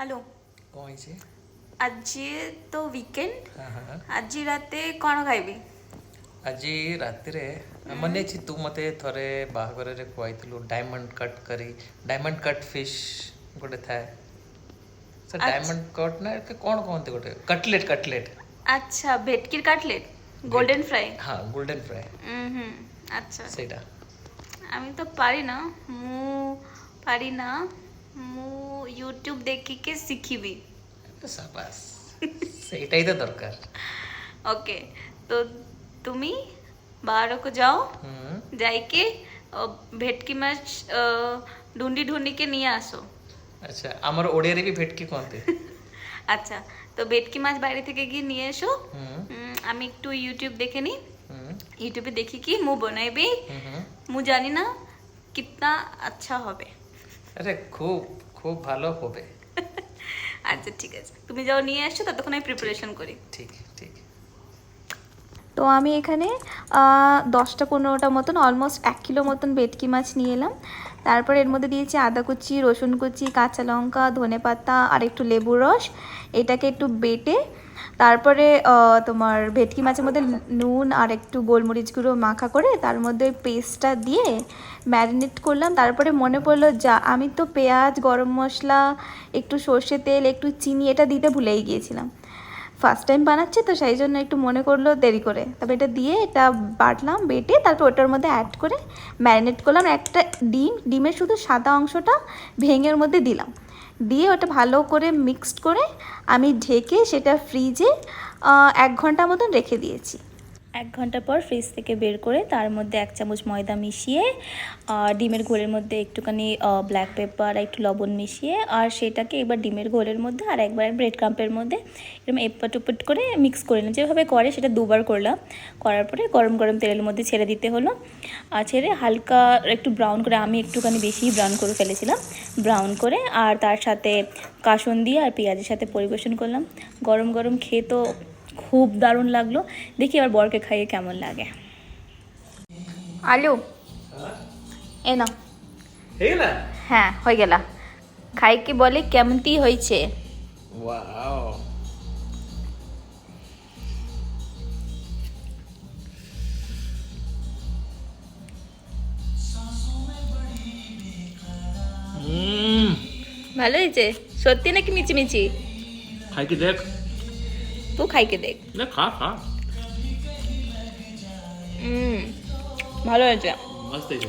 ଆଲୋ କଣ ହେଇଛି? ଆଜି ତ ୱିକେଣ୍ଡ ହଁ। ଆଜି ରାତେ କ'ଣ ଖାଇବି? ଆଜି ରାତିରେ ମନେ ଅଛି ତୁ ମତେ ଥରେ ବାହାଘରରେ ଖୁଆଇଥିଲୁ ଡାଇମଣ୍ଡ କଟ୍ ଫିsh ଗୋଟେ ଥାଏ ସେ ଡାଇମଣ୍ଡ କଟ୍ ନା କ'ଣ କହନ୍ତି ଗୋଟେ କଟଲେଟ୍ আচ্ছা ভেটকির কাটলেট গোল্ডেন ভেটকি ফ্রাই। ହଁ ଗୋଲ୍ଡେନ୍ ଫ୍ରାଏ হুম আচ্ছা ସେଇଟା। আমি তো পারি না পারি না ୟୁଟ୍ୟୁବ ଦେଖିକି ଶିଖିବି। ସାବାସ୍ ସେଇଟା ହିଁ ତ ଦରକାର। ଓକେ তো তুমি ବାହାରକୁ ଯାଅ ହୁଁ। ଯାଇକି ভেটকি মাছ ঢুন্itiି ঢুন্ডিকে নিয়ে আসো। আচ্ছা আমার ওড়িয়ারে ବି ভেটকি কহନ୍ତି। আচ্ছা তো ভেটকি মাছ বাইরে থেকে গিয়ে নিয়ে এসো। হুম আমি একটু ইউটিউব দেখে নিই। হুম ইউটিউবে দেখি কি মু বনাইবি। হুম। মু জানি না কিতনা আচ্ছা হবে। আরে খুব খুব ভালো হবে। আচ্ছা ঠিক আছে তুমি যাও নিয়ে আসছো ততক্ষণ আমি প্রিপারেশন করি। ঠিক ঠিক। তো আমি এখানে 10-15টা মতন অলমোস্ট 1 কিলো মতন ভেটকি মাছ নিয়ে এলাম। তারপর এর মধ্যে দিয়েছি আদা কুচি, রসুন কুচি, কাঁচা লঙ্কা, ধনেপাতা আর একটু লেবুর রস। এটাকে একটু বেটে তারপরে তোমার ভেটকি মাছের মধ্যে নুন আর একটু গোলমরিচ গুঁড়ো মাখা করে তার মধ্যে ওই পেস্টটা দিয়ে ম্যারিনেট করলাম। তারপরে মনে পড়লো যা আমি তো পেঁয়াজ, গরম মশলা, একটু সর্ষে তেল, একটু চিনি এটা দিতে ভুলেই গিয়েছিলাম। ফার্স্ট টাইম বানাচ্ছি তো সেই জন্য একটু মনে করলো দেরি করে। তবে এটা দিয়ে এটা বাটলাম, বেটে তারপর ওটার মধ্যে অ্যাড করে ম্যারিনেট করলাম। একটা ডিমের শুধু সাদা অংশটা ভেঙে ওর মধ্যে দিলাম, দিয়ে ওটা ভালো করে মিক্সড করে আমি ঢেকে সেটা ফ্রিজে 1 ঘন্টা মতন রেখে দিয়েছি। 1 ঘন্টা পর ফ্রিজ থেকে বের করে তার মধ্যে 1 চামচ ময়দা মিশিয়ে ডিমের ঘোলের মধ্যে একটুখানি ব্ল্যাক পেপার একটু লবণ মিশিয়ে আর সেটাকে এবার ডিমের ঘোলের মধ্যে আর একবার ব্রেড ক্রাম্পের মধ্যে এরকম এপট ওপট করে মিক্স করে নিলাম। যেভাবে করে সেটা দুবার করলাম। করার পরে গরম গরম তেলের মধ্যে ছেড়ে দিতে হলো। আর ছেড়ে হালকা একটু ব্রাউন করে, আমি একটুখানি বেশিই ব্রাউন করে ফেলেছিলাম, ব্রাউন করে আর তার সাথে কাসুন দিয়ে আর পেঁয়াজের সাথে পরিবেশন করলাম। গরম গরম খেয়ে তো খুব দারুণ লাগলো। দেখি এবার বরকে খাইয়ে কেমন লাগে। আলু এ না হেলা হ্যাঁ হয়ে গেল। খাইকে বলে কেমনটি হয়েছে। ওয়াও ভালো হয়েছে সত্যি নাকি মিচিমিচি? খাই কি দেখ তুই খাইকে দেখ। না খা খা ভালো হয়েছে। মস্ত হয়েছে।